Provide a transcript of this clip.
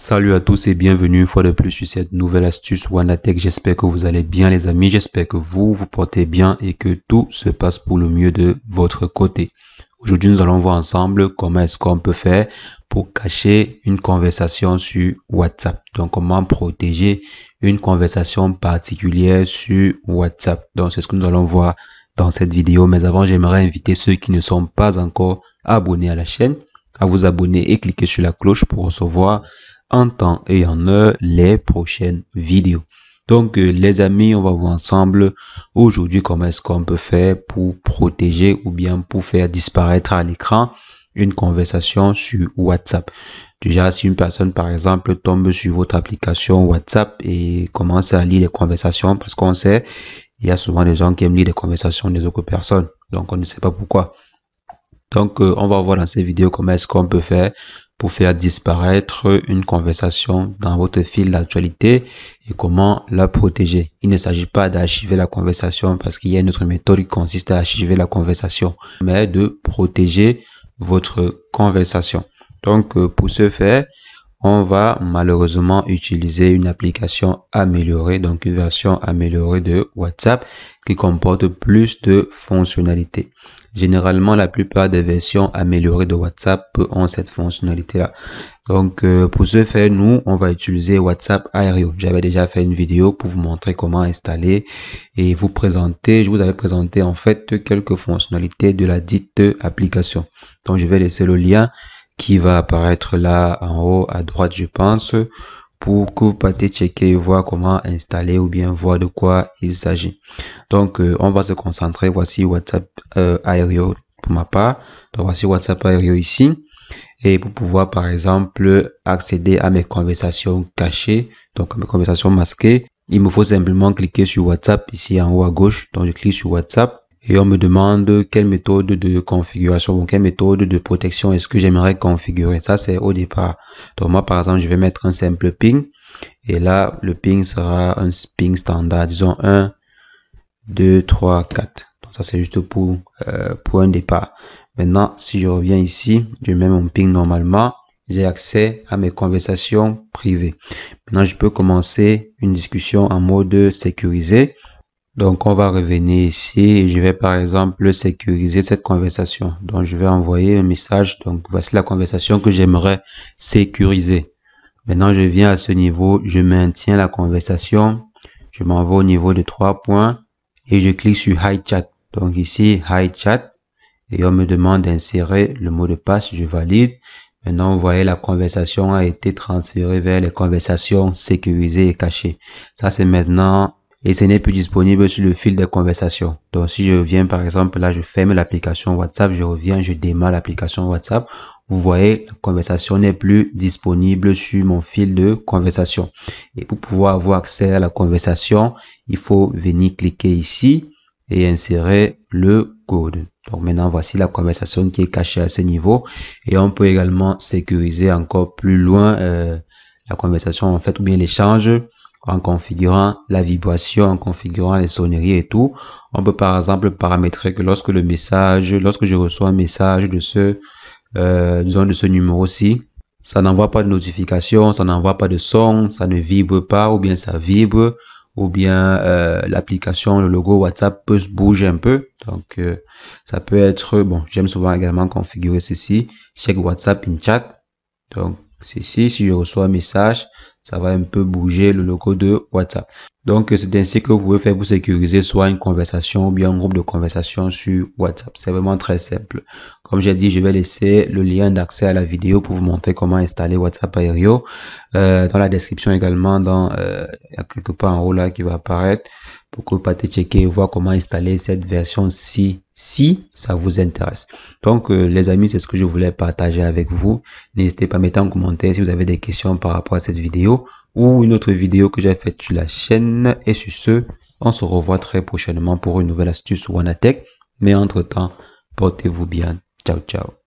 Salut à tous et bienvenue une fois de plus sur cette nouvelle astuce Wanatech. J'espère que vous allez bien les amis, j'espère que vous portez bien et que tout se passe pour le mieux de votre côté. Aujourd'hui nous allons voir ensemble comment est-ce qu'on peut faire pour cacher une conversation sur WhatsApp. Donc comment protéger une conversation particulière sur WhatsApp. Donc c'est ce que nous allons voir dans cette vidéo. Mais avant j'aimerais inviter ceux qui ne sont pas encore abonnés à la chaîne à vous abonner et cliquer sur la cloche pour recevoir en temps et en heure les prochaines vidéos. Donc les amis, on va voir ensemble aujourd'hui comment est-ce qu'on peut faire pour protéger ou bien pour faire disparaître à l'écran une conversation sur WhatsApp. Déjà, si une personne par exemple tombe sur votre application WhatsApp et commence à lire les conversations, parce qu'on sait, il y a souvent des gens qui aiment lire les conversations des autres personnes, donc on ne sait pas pourquoi. Donc on va voir dans cette vidéo comment est-ce qu'on peut faire pour faire disparaître une conversation dans votre fil d'actualité et comment la protéger. Il ne s'agit pas d'archiver la conversation parce qu'il y a une autre méthode qui consiste à archiver la conversation, mais de protéger votre conversation. Donc pour ce faire, on va malheureusement utiliser une application améliorée, donc une version améliorée de WhatsApp qui comporte plus de fonctionnalités. Généralement, la plupart des versions améliorées de WhatsApp ont cette fonctionnalité-là. Donc, pour ce faire, nous, on va utiliser WhatsApp Aereo. J'avais déjà fait une vidéo pour vous montrer comment installer et vous présenter. Je vous avais présenté en fait quelques fonctionnalités de la dite application. Donc, je vais laisser le lien qui va apparaître là en haut à droite, je pense, pour que vous puissiez checker et voir comment installer ou bien voir de quoi il s'agit. Donc, on va se concentrer. Voici WhatsApp Aereo pour ma part. Donc, voici WhatsApp Aereo ici. Et pour pouvoir, par exemple, accéder à mes conversations cachées, donc à mes conversations masquées, il me faut simplement cliquer sur WhatsApp ici en haut à gauche. Donc, je clique sur WhatsApp. Et on me demande quelle méthode de configuration ou quelle méthode de protection est-ce que j'aimerais configurer. Ça, c'est au départ. Donc, moi, par exemple, je vais mettre un simple ping. Et là, le ping sera un ping standard. Disons 1, 2, 3, 4. Donc, ça, c'est juste pour un départ. Maintenant, si je reviens ici, je mets mon ping normalement. J'ai accès à mes conversations privées. Maintenant, je peux commencer une discussion en mode sécurisé. Donc, on va revenir ici et je vais par exemple sécuriser cette conversation. Donc, je vais envoyer un message. Donc, voici la conversation que j'aimerais sécuriser. Maintenant, je viens à ce niveau, je maintiens la conversation. Je m'envoie au niveau de 3 points et je clique sur Hide Chat. Donc, ici, Hide Chat et on me demande d'insérer le mot de passe. Je valide. Maintenant, vous voyez, la conversation a été transférée vers les conversations sécurisées et cachées. Ça, c'est maintenant... Et ce n'est plus disponible sur le fil des conversations. Donc, si je viens, par exemple, là, je ferme l'application WhatsApp, je reviens, je démarre l'application WhatsApp. Vous voyez, la conversation n'est plus disponible sur mon fil de conversation. Et pour pouvoir avoir accès à la conversation, il faut venir cliquer ici et insérer le code. Donc, maintenant, voici la conversation qui est cachée à ce niveau. Et on peut également sécuriser encore plus loin la conversation, en fait, ou bien l'échange, en configurant la vibration, en configurant les sonneries et tout. On peut par exemple paramétrer que lorsque je reçois un message de disons de ce numéro-ci, ça n'envoie pas de notification, ça n'envoie pas de son, ça ne vibre pas ou bien ça vibre, ou bien l'application, le logo WhatsApp peut se bouger un peu. Donc ça peut être, bon, j'aime souvent également configurer ceci, check WhatsApp in chat. Donc ceci, si je reçois un message, ça va un peu bouger le logo de WhatsApp. Donc, c'est ainsi que vous pouvez faire pour sécuriser soit une conversation ou bien un groupe de conversation sur WhatsApp. C'est vraiment très simple. Comme j'ai dit, je vais laisser le lien d'accès à la vidéo pour vous montrer comment installer WhatsApp Aereo. Dans la description également, il y a quelque part en haut là qui va apparaître pour que vous puissiez checker et voir comment installer cette version-ci si ça vous intéresse. Donc, les amis, c'est ce que je voulais partager avec vous. N'hésitez pas à mettre en commentaire si vous avez des questions par rapport à cette vidéo ou une autre vidéo que j'ai faite sur la chaîne. Et sur ce, on se revoit très prochainement pour une nouvelle astuce Wanatech. Mais entre-temps, portez-vous bien. Ciao, ciao.